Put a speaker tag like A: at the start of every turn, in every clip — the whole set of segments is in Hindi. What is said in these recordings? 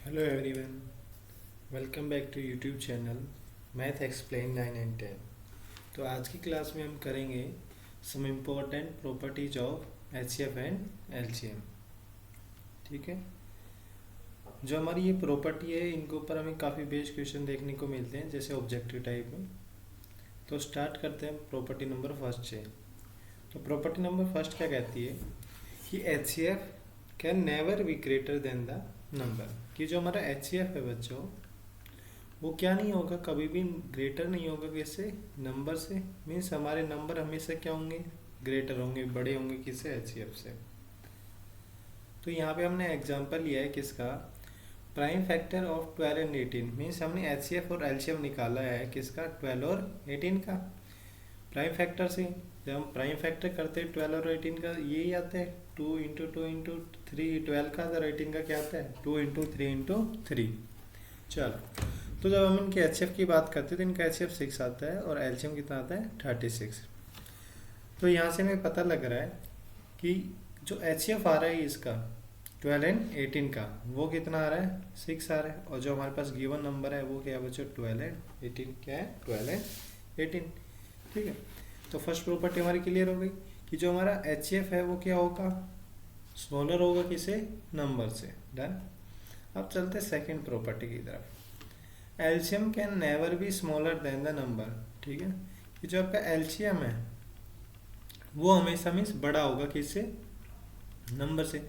A: Hello everyone, welcome back to YouTube channel math explain 9 and 10। तो आज की क्लास में हम करेंगे some important properties of HCF and LCM. ठीक है, जो हमारी ये प्रॉपर्टी है इनके ऊपर हमें काफ़ी बेस्ड क्वेश्चन देखने को मिलते हैं, जैसे ऑब्जेक्टिव टाइप में। तो स्टार्ट करते हैं प्रॉपर्टी नंबर फर्स्ट से। तो प्रॉपर्टी नंबर फर्स्ट क्या कहती है कि HCF can never be greater than the number. कि जो हमारा एचसीएफ है बच्चों, वो क्या नहीं होगा, कभी भी ग्रेटर नहीं होगा किससे, नंबर से। मीन्स हमारे नंबर हमेशा क्या होंगे, ग्रेटर होंगे, बड़े होंगे किससे, एचसीएफ से। तो यहाँ पे हमने एग्जांपल लिया है किसका, prime factor of 12 and 18। Means हमने एचसीएफ और एलसीएम निकाला है किसका, 12 और 18 का। प्राइम फैक्टर से जब हम प्राइम फैक्टर करते हैं 12 और 18 का, यही आता है 2 इंटू 2 इंटू 3। 12 का और 18 का क्या आता है, 2 इंटू 3 इंटू 3। चलो, तो जब हम इनके एचसीएफ की बात करते हैं तो इनका एचसीएफ 6 आता है और एलसीएम कितना आता है, 36। तो यहाँ से हमें पता लग रहा है कि जो एचसीएफ आ रहा है इसका 12 एंड 18 का, वो कितना आ रहा है, 6 आ रहा है। और जो हमारे पास गिवन नंबर है वो क्या है बच्चों, 12 एंड 18। क्या है, 12 एंड 18। ठीक है, तो फर्स्ट प्रॉपर्टी हमारी क्लियर हो गई कि जो हमारा एचसीएफ है वो क्या होगा, स्मॉलर होगा किसे, नंबर से। डन। अब चलते सेकंड प्रॉपर्टी की तरफ। LCM can never be smaller than the number. ठीक है, कि जो आपका एलसीएम है वो हमेशा मीन्स बड़ा होगा किससे, नंबर से।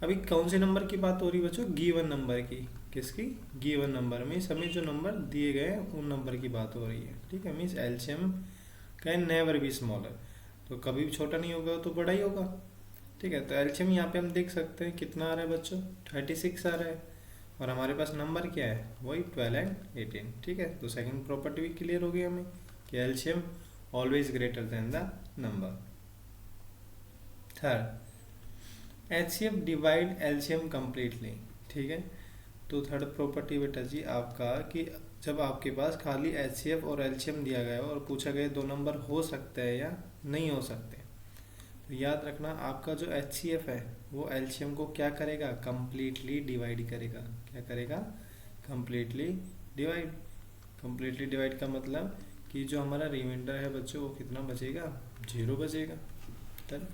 A: अभी कौन से नंबर की बात हो रही है बच्चों, गिवन नंबर की। किसकी, गिवन नंबर। मीन्स हमें जो नंबर दिए गए हैं उन नंबर की बात हो रही है। ठीक है, means LCM can never be smaller, तो कभी भी छोटा नहीं होगा तो बड़ा ही होगा। ठीक है, तो एलसीएम यहाँ पे हम देख सकते हैं कितना आ रहा है बच्चों, 36 आ रहा है। और हमारे पास नंबर क्या है, वही 12 एंड 18। ठीक है, तो सेकंड प्रॉपर्टी भी क्लियर हो गई हमें कि LCM always greater than the number. Third, HCF divide LCM completely. ठीक है, तो थर्ड प्रॉपर्टी बेटा जी आपका कि जब आपके पास खाली एचसीएफ और एलसीएम दिया गया हो और पूछा गया दो नंबर हो सकते हैं या नहीं हो सकते, तो याद रखना आपका जो एचसीएफ है वो एलसीएम को क्या करेगा, कंप्लीटली डिवाइड करेगा। क्या करेगा, कंप्लीटली डिवाइड। कंप्लीटली डिवाइड का मतलब कि जो हमारा रिमाइंडर है बच्चों वो कितना बचेगा, 0 बचेगा। डन।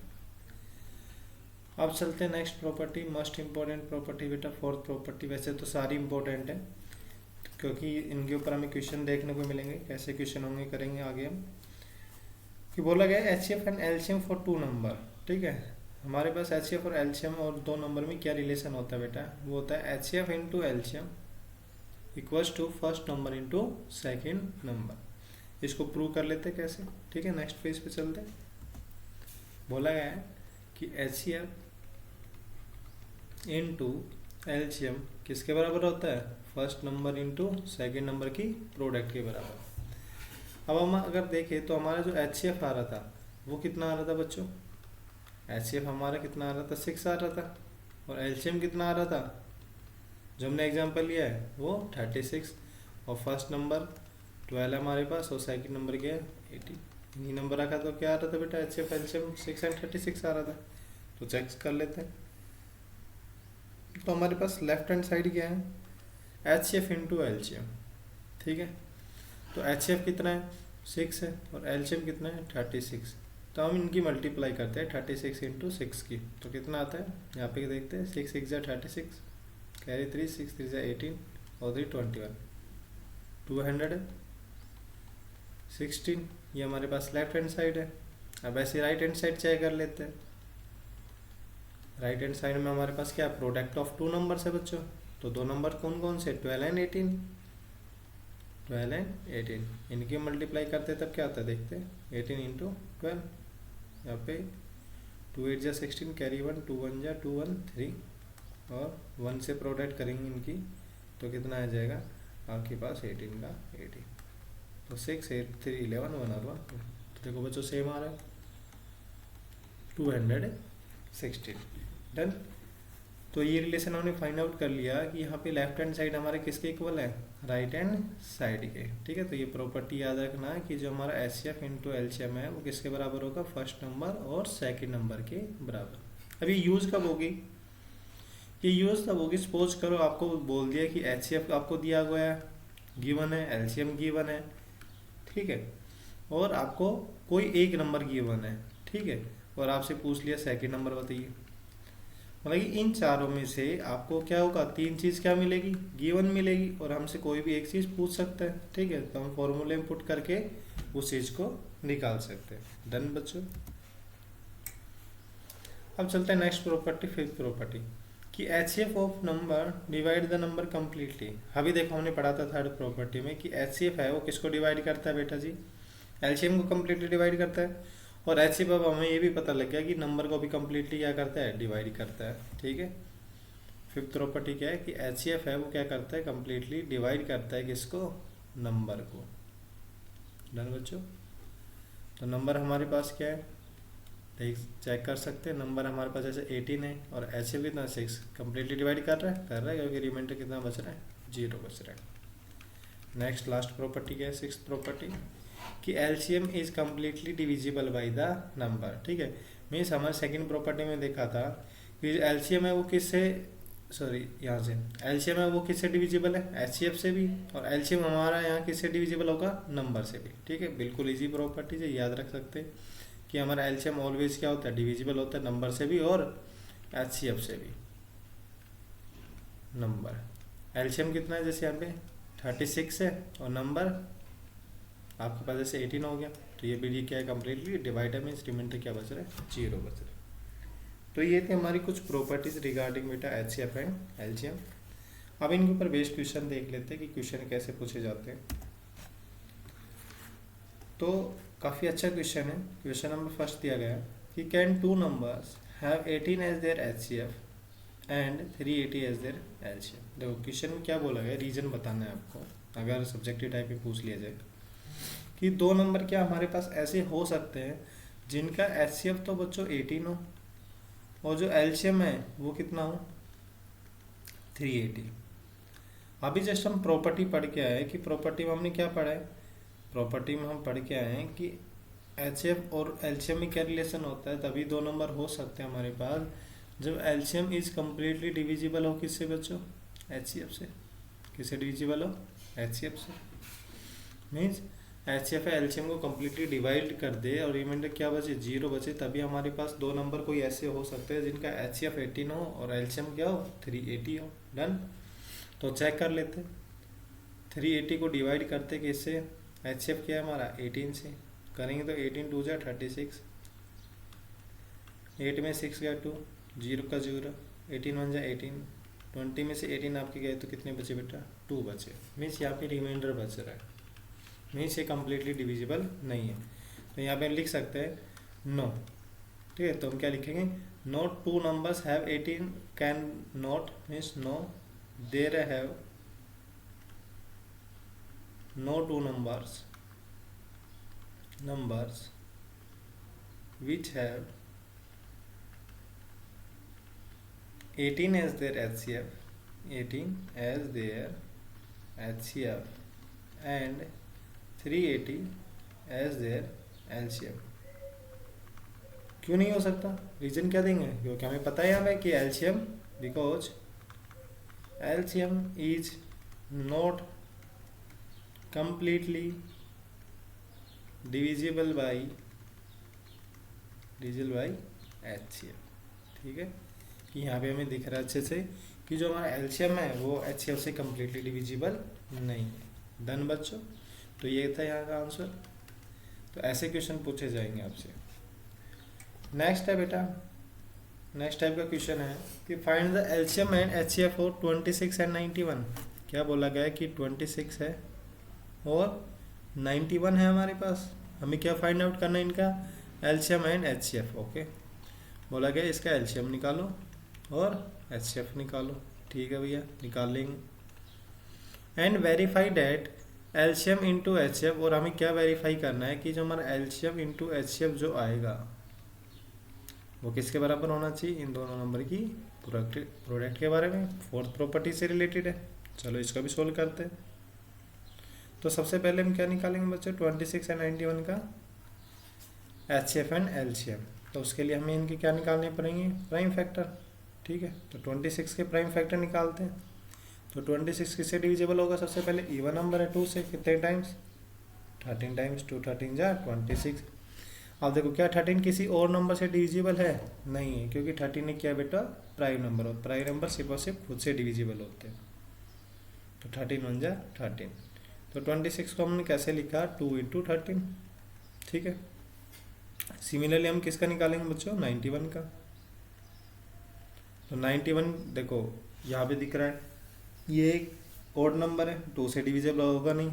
A: अब चलते हैं next property, most important property बेटा, फोर्थ प्रॉपर्टी। वैसे तो सारी इंपॉर्टेंट है क्योंकि इनके ऊपर हमें क्वेश्चन देखने को मिलेंगे, कैसे क्वेश्चन होंगे करेंगे आगे हम। कि बोला गया HCF and LCM for 2 number. ठीक है, हमारे पास एचसीएफ और एलसीएम और 2 नंबर में क्या रिलेशन होता है बेटा, वो होता है HCF into LCM equals to first number into second number. इसको प्रूव कर लेते हैं कैसे। ठीक है, नेक्स्ट पेज पे चलते हैं। बोला गया है कि एचसीएफ इंटू एलसीएम किसके बराबर होता है, first number into second number की प्रोडक्ट के बराबर। अब हम अगर देखें तो हमारा जो एचसीएफ आ रहा था वो कितना आ रहा था बच्चों, एचसीएफ हमारा कितना आ रहा था, 6 आ रहा था। और एलसीएम कितना आ रहा था, जो हमने एग्जांपल लिया है वो 36। और फर्स्ट नंबर 12 हमारे पास और सेकंड नंबर क्या है, 80। इन्हीं नंबर रखा तो क्या आ रहा था बेटा, एचसीएफ एलसीएम 6 एंड 36 आ रहा था। तो चेक कर लेते हैं। तो हमारे पास लेफ्ट हैंड साइड क्या है, एचसीएफ इंटू एलसीएम। ठीक है, तो एचसीएफ कितना है, 6 है और एलसीएम कितना है, 36। तो हम इनकी मल्टीप्लाई करते हैं 36 इंटू 6 की, तो कितना आता है, यहाँ पे देखते हैं 6 6 जा 36, कैरी 3 6 3 जा 18 और 3 21, 200 है 16। ये हमारे पास लेफ्ट हैंड साइड है। अब ऐसे राइट हैंड साइड चेक कर लेते हैं। राइट हैंड साइड में हमारे पास क्या है, प्रोडक्ट ऑफ 2 नंबर्स है बच्चों। तो 2 नंबर कौन कौन से, 12 एंड 18। 12 एंड 18 इनकी मल्टीप्लाई करते तब क्या आता है देखते हैं, 18 इंटू 12। यहाँ पे 2 8 जा 16, कैरी 1 2 1 जा 2 1 3 और 1 से प्रोडक्ट करेंगे इनकी तो कितना आ जाएगा आपके पास, 18 का 18। तो 6 8 3 11 1 और 1। तो देखो बच्चों सेम आ रहा है, 216। डन। तो ये रिलेशन हमने फाइंड आउट कर लिया कि यहाँ पे लेफ्ट हैंड साइड हमारे किसके इक्वल है, राइट हैंड साइड के। ठीक है, तो ये प्रॉपर्टी याद रखना कि जो हमारा एचसीएफ इंटू एलसीएम है वो किसके बराबर होगा, फर्स्ट नंबर और सेकंड नंबर के बराबर। अब ये यूज कब होगी, ये यूज़ तब होगी, सपोज करो आपको बोल दिया कि एचसीएफ आपको दिया गया है, गिवन है, एलसीएम गिवन है, ठीक है, और आपको कोई एक नंबर गिवन है, ठीक है, और आपसे पूछ लिया सेकंड नंबर बताइए। मतलब कि इन चारों में से आपको क्या होगा, तीन चीज़ क्या मिलेगी, गिवन मिलेगी, और हमसे कोई भी एक चीज़ पूछ सकता है, ठीक है, तो हम फॉर्मूले में पुट करके उस चीज़ को निकाल सकते हैं। डन बच्चों। अब चलते हैं नेक्स्ट प्रॉपर्टी, फिफ्थ प्रॉपर्टी, कि HCF of number divide the number completely. अभी देखो हमने पढ़ा था थर्ड प्रॉपर्टी में कि एचसीएफ है वो किसको डिवाइड करता है बेटा जी, एलसीएम को कम्प्लीटली डिवाइड करता है, और एचसीएफ अब हमें ये भी पता लग गया कि नंबर को भी कम्प्लीटली क्या करता है, डिवाइड करता है, ठीक है। फिफ्थ प्रॉपर्टी क्या है कि एचसीएफ है वो क्या करता है, कम्प्लीटली डिवाइड करता है किसको, नंबर को। डन बच्चों। तो नंबर हमारे पास क्या है, देख चेक कर सकते हैं, नंबर हमारे पास जैसे 18 है, और एचसीएफ कितना 6, कम्प्लीटली डिवाइड कर रहा है क्योंकि रिमाइंडर कितना बच रहा है, 0 बच रहा है। नेक्स्ट लास्ट प्रॉपर्टी क्या है, सिक्स्थ प्रॉपर्टी, कि LCM is completely divisible by the number, ठीक है। मीन्स हमारे सेकंड प्रॉपर्टी में देखा था कि एलसीएम है वो किससे, सॉरी यहाँ से एलसीएम है वो किससे डिविजिबल है, एचसीएफ से भी, और एलसीएम हमारा यहाँ किससे डिविजिबल होगा, नंबर से भी, ठीक है। बिल्कुल इजी प्रॉपर्टी है, याद रख सकते हैं कि हमारा एलसीएम ऑलवेज क्या होता है, डिविजिबल होता है नंबर से भी और एचसीएफ से भी। नंबर एलसीएम कितना है, जैसे यहाँ पे 36 है, और नंबर आपके पास जैसे 18 हो गया, तो ये भी क्या है, कम्प्लीटली डिवाइडर में रिमाइंडर क्या बच रहा है, 0 बच रहा है। तो ये थी हमारी कुछ प्रॉपर्टीज रिगार्डिंग बेटा एचसीएफ एंड एलसीएम। अब इनके ऊपर बेस्ड क्वेश्चन देख लेते हैं कि क्वेश्चन कैसे पूछे जाते हैं। तो काफ़ी अच्छा क्वेश्चन है। क्वेश्चन नंबर फर्स्ट दिया गया कि can two numbers have 18 as their HCF and 380 as their LCM. देखो क्वेश्चन में क्या बोला गया, रीजन बताना है आपको, अगर सब्जेक्टिव टाइप में पूछ लिया जाए कि दो नंबर क्या हमारे पास ऐसे हो सकते हैं जिनका एचसीएफ तो बच्चों 18 हो, और जो एलसीएम है वो कितना हो, 380। अभी जस्ट हम प्रॉपर्टी पढ़ के आए कि प्रॉपर्टी में हमने क्या पढ़ा है, प्रॉपर्टी में हम पढ़ के आए हैं कि एचसीएफ और एलसीएम में क्या रिलेशन होता है, तभी दो नंबर हो सकते हैं हमारे पास जब एलसीएम इज कम्प्लीटली डिविजिबल हो किससे बच्चों, एचसीएफ से। किससे डिविजिबल हो, एचसीएफ से। मीन्स एचसीएफ एलसीएम को कम्प्लीटली डिवाइड कर दे और रिमाइंडर क्या बचे, 0 बचे, तभी हमारे पास दो नंबर कोई ऐसे हो सकते हैं जिनका एचसीएफ 18 हो और एलसीएम क्या हो, 380 हो। डन। तो चेक कर लेते, 380 को डिवाइड करते किससे, एचसीएफ क्या है हमारा 18 से, करेंगे तो 18 2 जा 36, 8 में 6 गया 2, 0 का 0, 18 1 जा 18, 20 में से 18 आपके गए तो कितने बचे बेटा, 2 बचे। मीन्स यहाँ पे रिमाइंडर बच रहा है, मीन्स ये कम्प्लीटली डिविजिबल नहीं है। तो यहाँ पे हम लिख सकते हैं नो, ठीक है। तो हम क्या लिखेंगे, note two numbers have 18 can not, means no there have no two numbers which have 18 as their HCF, 18 as their HCF and 380 as their LCM। क्यों नहीं हो सकता, रीजन क्या देंगे, क्योंकि हमें पता है हमें कि LCM, because LCM is not completely divisible by HCF, ठीक है। कि यहाँ पे हमें दिख रहा है अच्छे से कि जो हमारा एलसीएम है वो HCF से कम्प्लीटली डिविजिबल नहीं है। डन बच्चों। तो ये था यहाँ का आंसर। तो ऐसे क्वेश्चन पूछे जाएंगे आपसे। नेक्स्ट है बेटा, नेक्स्ट टाइप का क्वेश्चन है कि find the LCM and HCF for 26 and 91। क्या बोला गया है कि 26 है और 91 है हमारे पास, हमें क्या फाइंड आउट करना है इनका एलसीएम एंड एचसीएफ। ओके, बोला गया इसका एलसीएम निकालो और एचसीएफ निकालो, ठीक है भैया, निकाल लेंगे। And verify that LCM into HCF, और हमें क्या वेरीफाई करना है कि जो हमारा एलसीएम इंटू एचसीएफ जो आएगा वो किसके बराबर होना चाहिए, इन दोनों नंबर की प्रोडक्ट के बारे में, फोर्थ प्रॉपर्टी से रिलेटेड है। चलो इसका भी सोल्व करते हैं। तो सबसे पहले हम क्या निकालेंगे बच्चों, 26 एंड 91 का HCF एंड LCM। तो उसके लिए हमें इनके क्या निकालने पड़ेंगे, प्राइम फैक्टर, ठीक है। तो 26 के प्राइम फैक्टर निकालते हैं। तो 26 किससे डिविजिबल होगा? सबसे पहले इवन नंबर है 2 से, कितने टाइम्स? 13 टाइम्स। 2 13 जा 26। अब देखो क्या 13 किसी और नंबर से डिविजिबल है? नहीं है, क्योंकि 13 ने क्या बेटा? प्राइम नंबर, और प्राइम नंबर सिर्फ और सिर्फ खुद से डिविजिबल होते हैं। तो 13 1 जा 13। तो 26 को हमने कैसे लिखा? 2 इंटू 13, ठीक है। सिमिलरली हम किसका निकालेंगे बच्चों? 91 का। तो 91 देखो यहाँ पे दिख रहा है, ये एक ओड नंबर है, 2 से डिविजिबल होगा नहीं,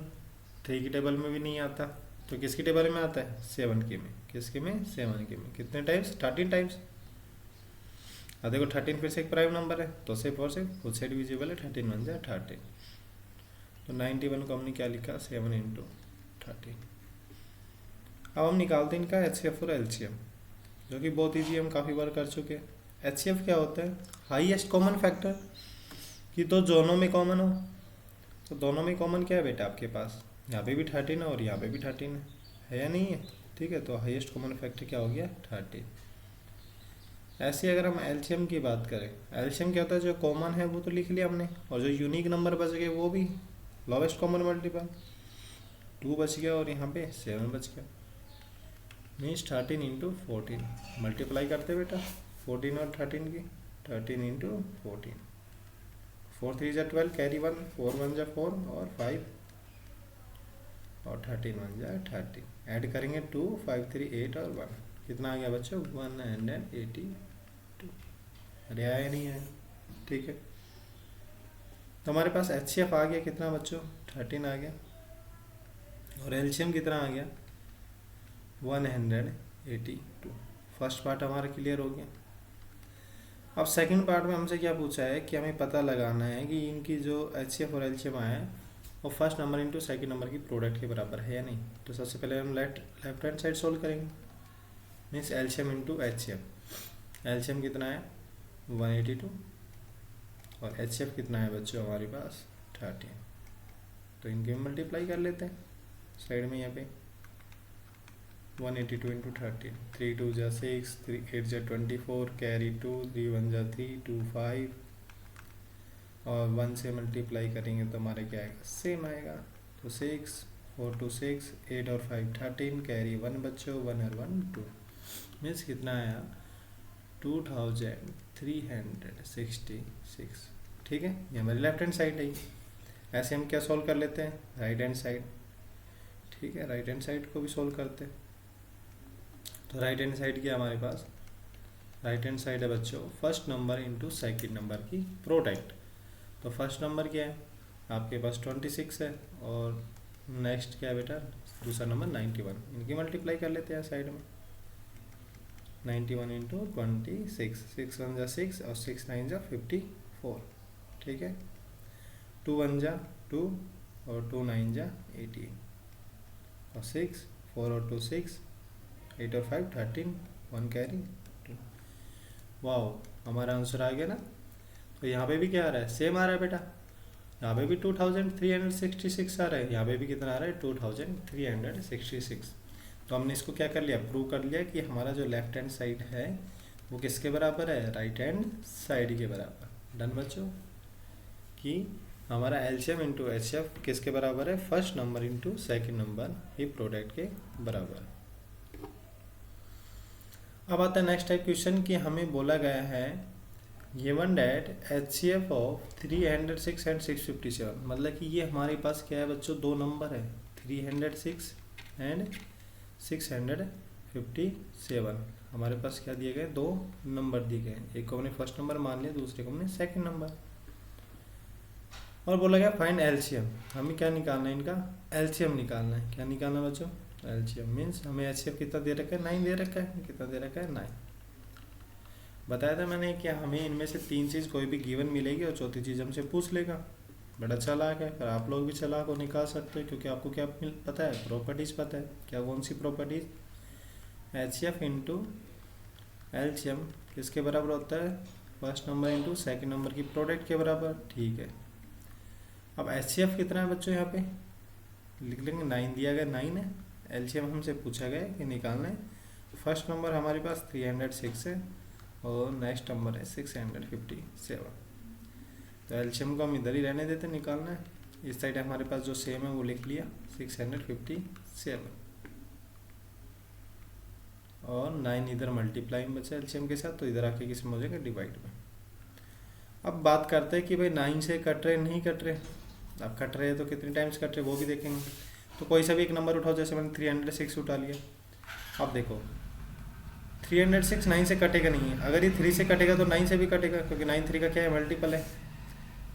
A: 3 की टेबल में भी नहीं आता, तो किसकी टेबल में आता है? 7 की में। किसके में? 7 की में। कितने टाइम्स? 13 टाइम्स। अब देखो 13 फिर से एक प्राइम नंबर है, तो सिर्फ और सिर्फ खुद से डिविजिबल है, 13 1 जा 13। तो 91 को हमने क्या लिखा? 7 इंटू 13। अब हम निकालते हैं इनका HCF और LCM, जो कि बहुत ईजी, हम काफ़ी बार कर चुके हैं। HCF क्या होता है? हाईएस्ट कॉमन फैक्टर, कि तो दोनों में कॉमन हो। तो दोनों में कॉमन क्या है बेटा आपके पास? यहाँ पे भी 13 है और यहाँ पे भी 13 है या नहीं है? ठीक है, तो हाईएस्ट कॉमन फैक्टर क्या हो गया? 13। ऐसे अगर हम एलसीएम की बात करें, एलसीएम क्या होता है? जो कॉमन है वो तो लिख लिया हमने, और जो यूनिक नंबर बच गए वो भी लोवेस्ट कॉमन मल्टीपल 2 बच गया, और यहाँ पे 7 बच गया। मीन्स 13 इंटू 14 मल्टीप्लाई करते बेटा 14 और 13 की, 13 इंटू 14, 4 3 जा 12, कैरी 1, 4 1 जा 4 और 5, और 13 1 जा 13। ऐड करेंगे 2 5 3 8 और 1, कितना आ गया बच्चों? 182। अरे आया नहीं है, ठीक है। तो हमारे पास HCF आ गया कितना बच्चों? 13 आ गया, और LCM कितना आ गया? 182। फर्स्ट पार्ट हमारा क्लियर हो गया। अब सेकंड पार्ट में हमसे क्या पूछा है कि हमें पता लगाना है कि इनकी जो HCF और LCM आया है वो first number into second number की प्रोडक्ट के बराबर है या नहीं। तो सबसे पहले हम लेफ्ट हैंड साइड सोल्व करेंगे, means LCM into HCF। LCM कितना है? 182, और HCF कितना है बच्चों हमारे पास? 13। तो इनके मल्टीप्लाई कर लेते हैं साइड में यहाँ पे, 182 इंटू 13, 3 2 जा 6, 3 8 जा 24, कैरी 2, 3 1 जा 3, 2 5, और 1 से मल्टीप्लाई करेंगे तो हमारा क्या आएगा? सेम आएगा। तो 6 4 2 6, 8 और 5 13, कैरी 1 बच्चों, 1 और 1 2, मीन्स कितना आया? 2366। ठीक है, ये हमारी लेफ्ट हैंड साइड है। ऐसे हम क्या सॉल्व कर लेते हैं? Right hand side. ठीक है, राइट हैंड साइड को भी सॉल्व करते हैं। तो राइट हैंड साइड क्या हमारे पास? राइट हैंड साइड है बच्चों first number into second number की प्रोडक्ट। तो फर्स्ट नंबर क्या है आपके पास? 26 है, और नेक्स्ट क्या है बेटा? दूसरा नंबर 91। इनकी मल्टीप्लाई कर लेते हैं साइड में, 91 इंटू 26, 6 1 जा 6 और 6 9 जा 54। ठीक है, 2 1 जा 2 और 2 9 जा 18, और 6 4 और 2 6, 8 और 5 13, 1 कैरी 2। वाओ, हमारा आंसर आ गया ना। तो यहाँ पे भी क्या आ रहा है? सेम आ रहा है बेटा। यहाँ पे भी 2366 आ रहा है, यहाँ पे भी कितना आ रहा है? 2366। तो हमने इसको क्या कर लिया? प्रूव कर लिया कि हमारा जो लेफ्ट हैंड साइड है वो किसके बराबर है? राइट हैंड साइड के बराबर। डन बच्चों, कि हमारा LCM इंटू HCF किसके बराबर है? First number into second number ये प्रोडक्ट के बराबर। अब आता है नेक्स्ट टाइप क्वेश्चन कि हमें बोला गया है given that HCF of 306 and 657। मतलब कि ये हमारे पास क्या है बच्चों? दो नंबर है, 306 एंड 657। हमारे पास क्या दिए गए? दो नंबर दिए गए, एक को हमने फर्स्ट नंबर मान लिया, दूसरे को हमने सेकंड नंबर। और बोला गया फाइंड LCM। हमें क्या निकालना है? इनका LCM निकालना है। क्या निकालना है बच्चों? LCM मीन्स हमें HCF कितना दे रखा है? 9 दे रखा है। कितना दे रखा है? 9। बताया था मैंने कि हमें इनमें से 3 चीज़ कोई भी गिवन मिलेगी और चौथी चीज़ हमसे पूछ लेगा। बड़ा चालाक है, पर आप लोग भी चालाक हो, निकाल सकते हो, क्योंकि आपको क्या पता है? प्रॉपर्टीज़ पता है। क्या कौन सी प्रॉपर्टीज़? HCF इंटू LCM किसके बराबर होता है? First number into second number की प्रोडक्ट के बराबर। ठीक है, अब HCF कितना है बच्चों? यहाँ पे लिख लेंगे 9 दिया गया, 9 है। LCM हमसे पूछा गया कि निकालना है। फर्स्ट नंबर हमारे पास 306 है, और नेक्स्ट नंबर है 657। तो एलसीएम को हम इधर ही रहने देते, निकालना है। इस साइड हमारे पास जो सेम है वो लिख लिया 657 और 9 इधर मल्टीप्लाई में बचा एलसीएम के साथ, तो इधर आके किस में हो जाएगा, डिवाइड में। अब बात करते हैं कि भाई 9 से कट रहे नहीं कट रहे। अब कट रहे हैं तो कितने टाइम्स कट रहे वो भी देखेंगे। तो कोई सा भी एक नंबर उठाओ, जैसे मैंने 306 उठा लिया। अब देखो 306 9 से कटेगा नहीं है, अगर ये 3 से कटेगा तो 9 से भी कटेगा, क्योंकि 9 3 का क्या है, मल्टीपल है।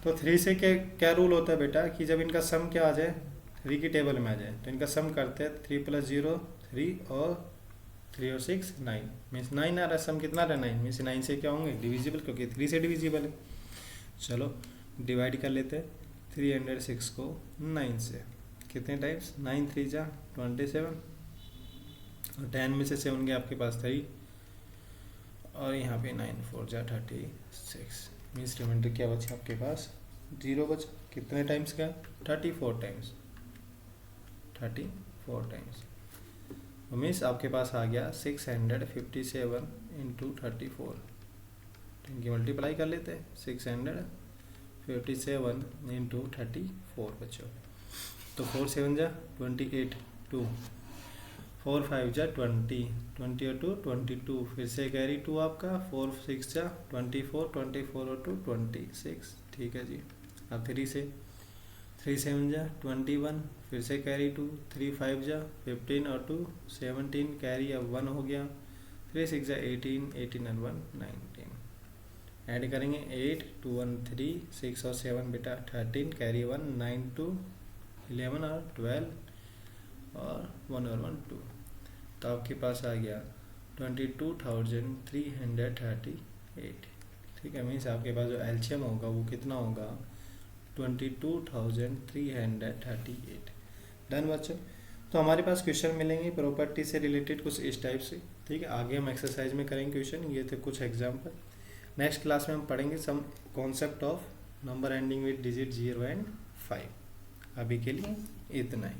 A: तो 3 से क्या रूल होता है बेटा, कि जब इनका सम क्या आ जाए, 3 की टेबल में आ जाए, तो इनका सम करते हैं 3 + 0 3 और 3 और 6 9, मीन्स 9 आ रहा है, सम कितना रहा 9, मीन्स 9 से क्या होंगे, डिविजिबल, क्योंकि 3 से डिविजिबल है। चलो डिवाइड कर लेते हैं 306 को 9 से, कितने टाइम्स, 9 3 जा 27 और 10 में से 7 गया आपके पास 3 और यहाँ पे 9 4 जा 36, मीन्स रिमाइंडर क्या बचा आपके पास, 0 बचा। कितने टाइम्स का, 34 टाइम्स, 34 टाइम्स। मीन्स आपके पास आ गया 657 × 34। इनकी मल्टीप्लाई कर लेते हैं, 657 × 34 बच्चों। तो 4 7 जा 28 2, 4 5 जा 20 20 और 2 22, फिर से कैरी 2 आपका, 4 6 जा 24 24 और 2 26, ठीक है जी। अब 3 से 3 7 जा 21, फिर से कैरी 2, 3 5 जा 15 और 2 17, कैरी अब 1 हो गया, 3 6 जा 18 18 और 1 19। ऐड करेंगे 8 2 1 3 6 और 7 बेटा 13, कैरी 1 9 2 11 और 12 और 1 और 1 2। तो आपके पास आ गया 22,338, ठीक है। मीन्स आपके पास जो एलसीएम होगा वो कितना होगा, 22,338। डन बच्चों। तो हमारे पास क्वेश्चन मिलेंगे प्रॉपर्टी से रिलेटेड कुछ इस टाइप से, ठीक है। आगे हम एक्सरसाइज में करेंगे क्वेश्चन, ये थे कुछ एग्जाम्पल। नेक्स्ट क्लास में हम पढ़ेंगे some concept of number ending with digit 0 और 5। अभी के लिए इतना ही।